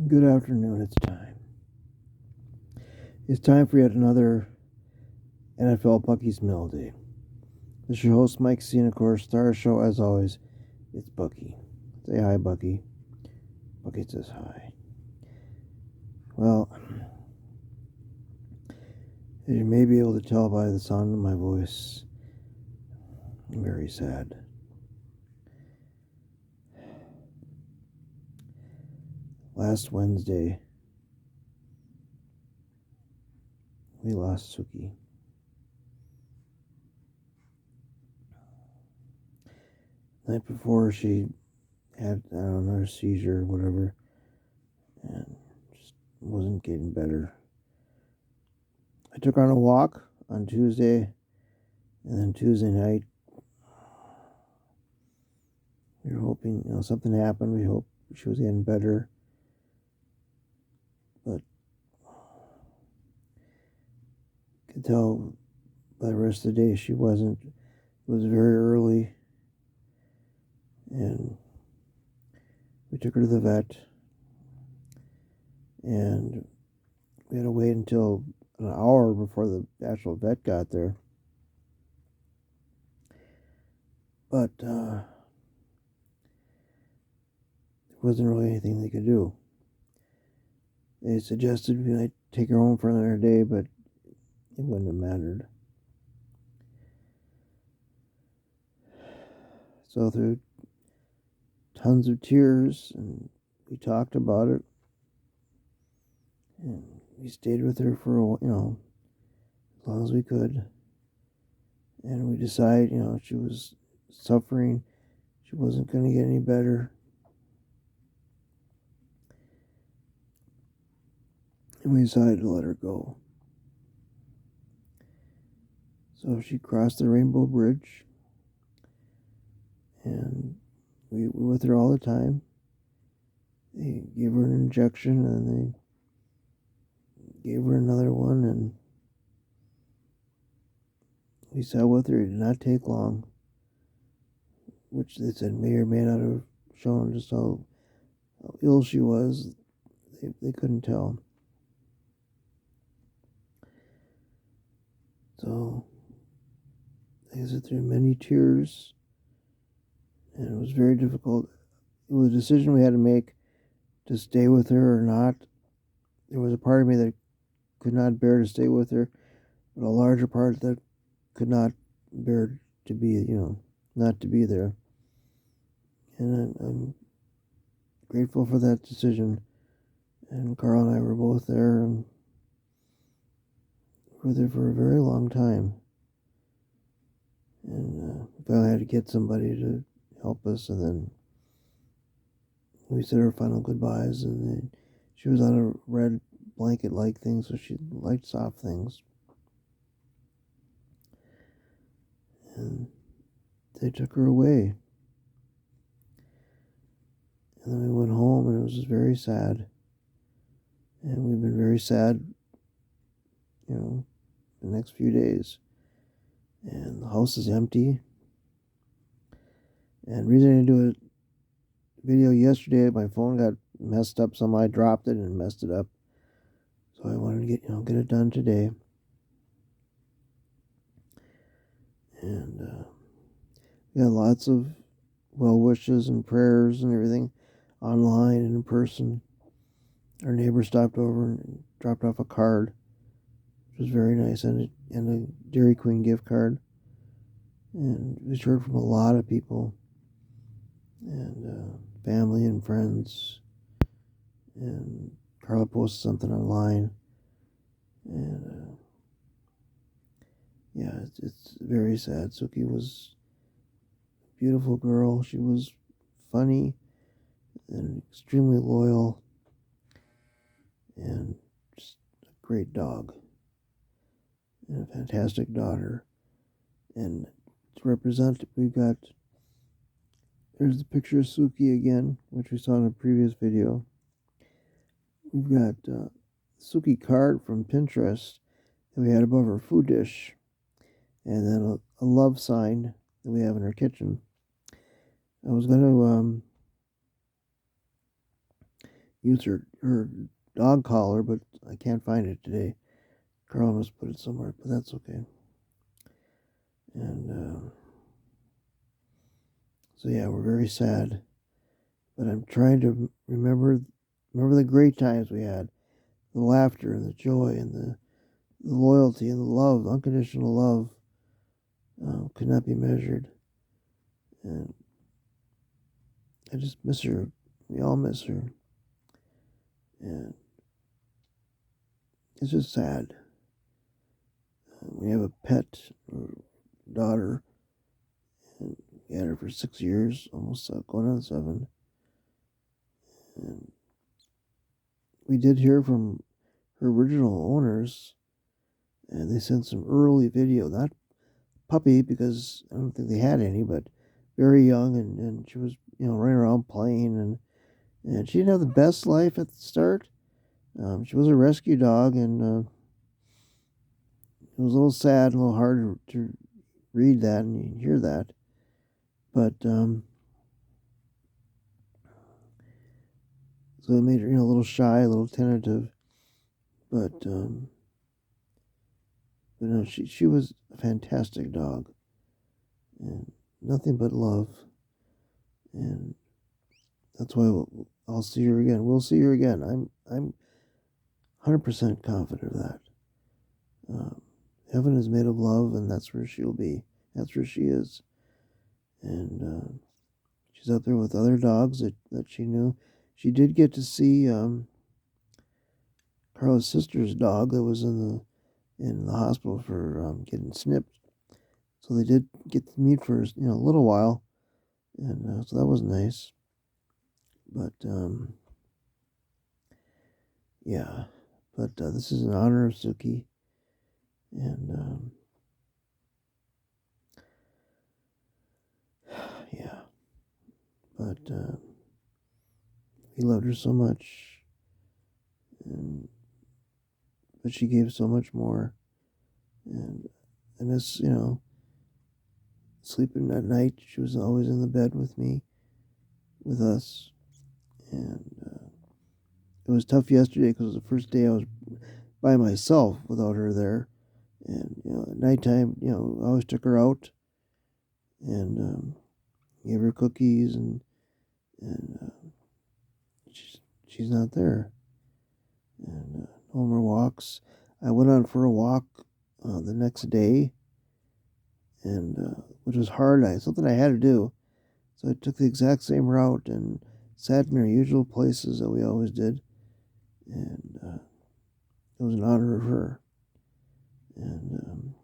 Good afternoon, it's time. It's time for yet another NFL Bucky's Mail Day. This is your host, Mike C, and of course, star show as always, it's Bucky. Say hi, Bucky. Bucky says hi. Well, as you may be able to tell by the sound of my voice, I'm very sad. Last Wednesday, we lost Sookie. The night before, she had, another seizure or whatever, and just wasn't getting better. I took her on a walk on Tuesday, and then Tuesday night, we were hoping, something happened. We hoped she was getting better. But could tell by the rest of the day she wasn't. It was very early. And we took her to the vet. And we had to wait until an hour before the actual vet got there. But there wasn't really anything they could do. They suggested we might take her home for another day, but it wouldn't have mattered. So through tons of tears, and we talked about it, and we stayed with her for as long as we could. And we decided, she was suffering, she wasn't going to get any better. And we decided to let her go. So she crossed the Rainbow Bridge, and we were with her all the time. They gave her an injection, and they gave her another one, and we sat with her. It did not take long, which they said may or may not have shown just how ill she was. They couldn't tell. So I sat through many tears, and it was very difficult. It was a decision we had to make to stay with her or not. There was a part of me that could not bear to stay with her, but a larger part that could not bear to be, not to be there. And I'm grateful for that decision. And Carl and I were both there, and we were there for a very long time. And finally had to get somebody to help us, and then we said our final goodbyes, and then she was on a red blanket-like thing, so she liked soft things. And they took her away. And then we went home, and it was just very sad. And we've been very sad, the next few days. And the house is empty. And the reason I didn't do a video yesterday, my phone got messed up. Somehow I dropped it and messed it up. So I wanted to get it done today. And we got lots of well wishes and prayers and everything online and in person. Our neighbor stopped over and dropped off a card, which was very nice, and a Dairy Queen gift card. And we heard from a lot of people, and family and friends. And Carla posted something online, and it's very sad. Sookie was a beautiful girl. She was funny and extremely loyal, and just a great dog, and a fantastic daughter. And to represent, there's the picture of Sookie again, which we saw in a previous video. We've got Sookie card from Pinterest that we had above her food dish, and then a love sign that we have in her kitchen. I was going to use her dog collar, but I can't find it today. Carl must put it somewhere, but that's okay. And so yeah, we're very sad. But I'm trying to remember the great times we had, the laughter and the joy and the loyalty and the love, unconditional love, could not be measured. And I just miss her. We all miss her. And it's just sad. We have a pet or daughter, and we had her for 6 years, almost going on 7. And we did hear from her original owners, and they sent some early video, not puppy because I don't think they had any, but very young, and she was running around playing, and she didn't have the best life at the start. She was a rescue dog, and it was a little sad and a little hard to read that and hear that. But so it made her a little shy, a little tentative. But no, she was a fantastic dog, and nothing but love, and that's why I'll see her again. We'll see her again. I'm 100% confident of that. Heaven is made of love, and that's where she'll be. That's where she is, and she's up there with other dogs that she knew. She did get to see Carla's sister's dog that was in the hospital for getting snipped. So they did get to meet for a little while, and so that was nice. But yeah, but this is in honor of Sookie, and yeah, but he loved her so much, and but she gave so much more, and I miss sleeping at night. She was always in the bed with me, with us, and it was tough yesterday because it was the first day I was by myself without her there. And at nighttime, I always took her out and gave her cookies, and she's not there. And no more walks. I went on for a walk the next day, and which was hard. Something I had to do. So I took the exact same route and sat in our usual places that we always did, and it was in honor of her. And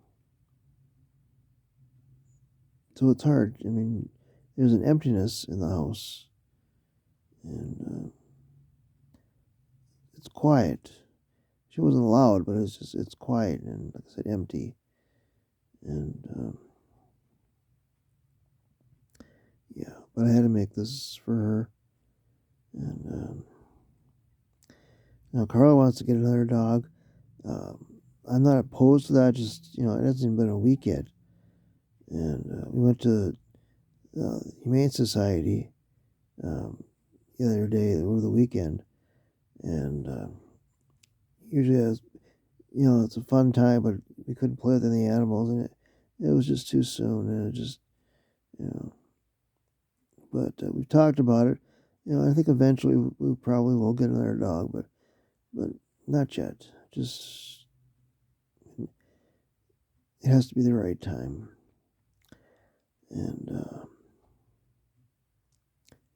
so it's hard. I mean, there's an emptiness in the house, and it's quiet. She wasn't loud, but it's quiet and, like I said, empty. And yeah, but I had to make this for her. And now Carla wants to get another dog. I'm not opposed to that. Just it hasn't even been a week yet, and we went to Humane Society the other day over the weekend, and usually it's a fun time, but we couldn't play with any animals, and it was just too soon, and it just you know. But we've talked about it. I think eventually we probably will get another dog, but not yet. Just it has to be the right time, and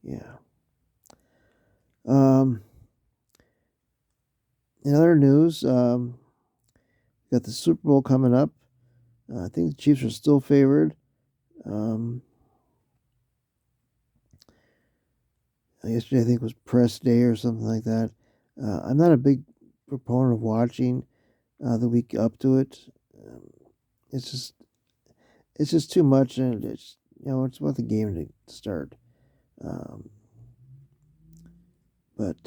yeah. In other news, got the Super Bowl coming up. I think the Chiefs are still favored. Yesterday, I think, was press day or something like that. I'm not a big proponent of watching the week up to it. It's just too much, and it's it's about the game to start. But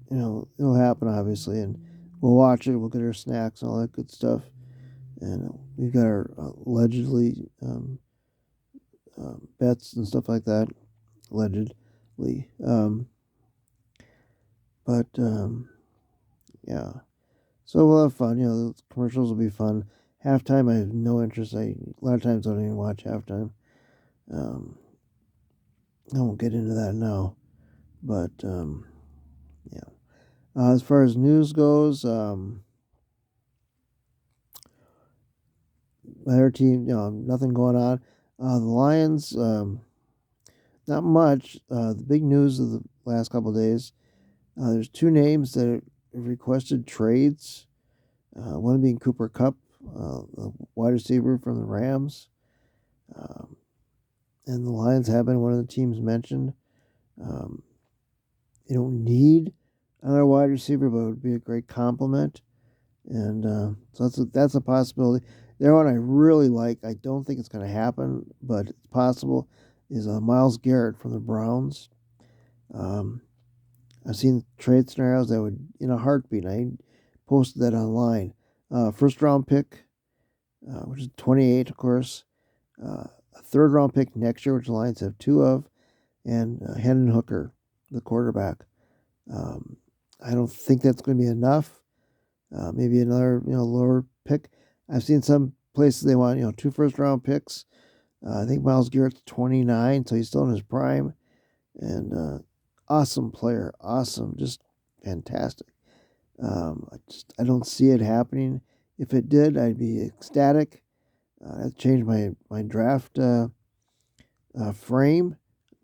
it'll happen obviously, and we'll watch it. We'll get our snacks and all that good stuff, and we've got our allegedly bets and stuff like that. Allegedly, But yeah, so we'll have fun. The commercials will be fun. Halftime, I have no interest. A lot of times I don't even watch halftime. Um, I won't get into that now. But yeah, as far as news goes, my team, nothing going on. The Lions, not much. The big news of the last couple of days, there's two names that have requested trades. One being Cooper Kupp, the wide receiver from the Rams. Um, and the Lions have been one of the teams mentioned. Um, they don't need another wide receiver, but it would be a great compliment. And so that's a possibility. There, one I really like. I don't think it's going to happen, but it's possible. Is Myles Garrett from the Browns. Um, I've seen trade scenarios that would, in a heartbeat. I posted that online. First round pick, which is 28, of course. A third round pick next year, which the Lions have two of, and Hendon Hooker, the quarterback. Um, I don't think that's going to be enough. Maybe another lower pick. I've seen some places they want two first round picks. I think Myles Garrett's 29, so he's still in his prime, and awesome player, awesome, just fantastic. I don't see it happening. If it did, I'd be ecstatic. I'd change my draft frame.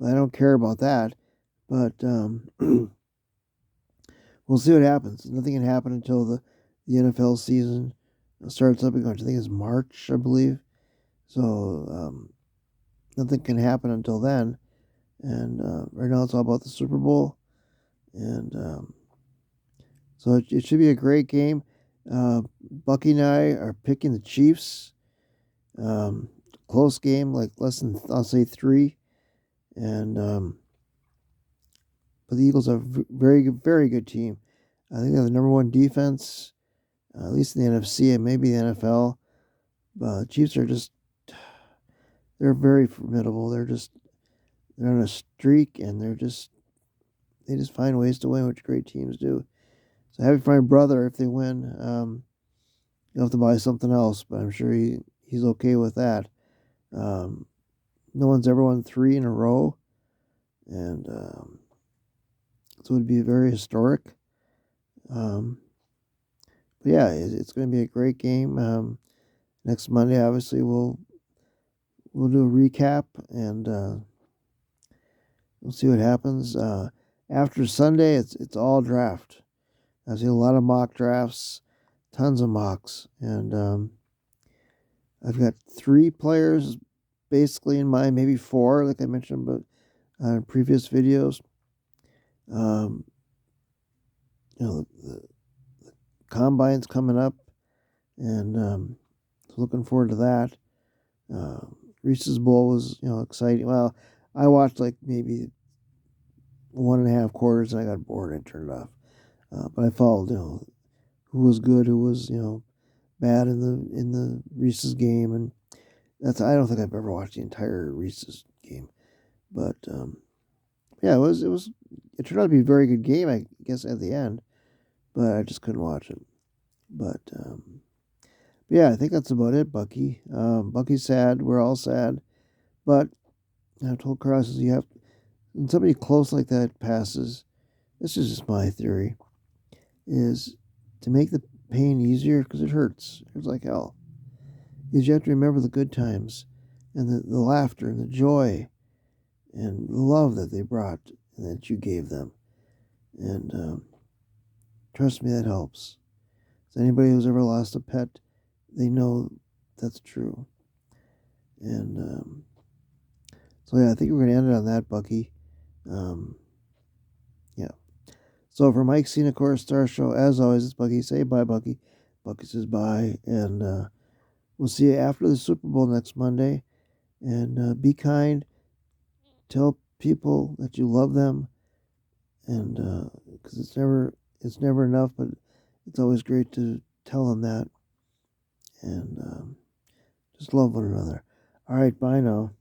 I don't care about that, but we'll see what happens. Nothing can happen until the NFL season starts up again. I think it's March, I believe. So nothing can happen until then. And right now it's all about the Super Bowl. And so it should be a great game. Bucky and I are picking the Chiefs. Close game, like less than, I'll say, 3. And but the Eagles are a very, very good team. I think they're the number one defense, at least in the NFC and maybe the NFL. Chiefs are they're very formidable. They're on a streak, and they just find ways to win, which great teams do. So happy for my brother if they win. He'll have to buy something else, but I'm sure he's okay with that. Um, no one's ever won 3 in a row, and so it would be very historic. But yeah, it's going to be a great game. Next Monday, obviously, we'll do a recap, and we'll see what happens. After Sunday, it's all draft. I've seen a lot of mock drafts, tons of mocks, and I've got 3 players basically in mind, maybe 4, like I mentioned, but in previous videos. Um, the combine's coming up, and so looking forward to that. Reese's Bowl was exciting. Well, I watched like maybe 1.5 quarters, and I got bored and turned it off. But I followed who was good, who was bad in the Reese's game, and I don't think I've ever watched the entire Reese's game, but yeah, it turned out to be a very good game, I guess, at the end, but I just couldn't watch it. But yeah, I think that's about it, Bucky. Bucky's sad. We're all sad, but I told Cross, when somebody close like that passes, this is just my theory, is to make the pain easier, because it hurts. It hurts like hell. Is you have to remember the good times, and the laughter and the joy and the love that they brought and that you gave them. And trust me, that helps. So anybody who's ever lost a pet, they know that's true. And so yeah, I think we're going to end it on that, Bucky. Yeah. So for Mike Cena Star Show, as always, it's Bucky. Say bye, Bucky. Bucky says bye, and we'll see you after the Super Bowl next Monday. And be kind. Tell people that you love them, and because it's never enough, but it's always great to tell them that, and just love one another. All right, bye now.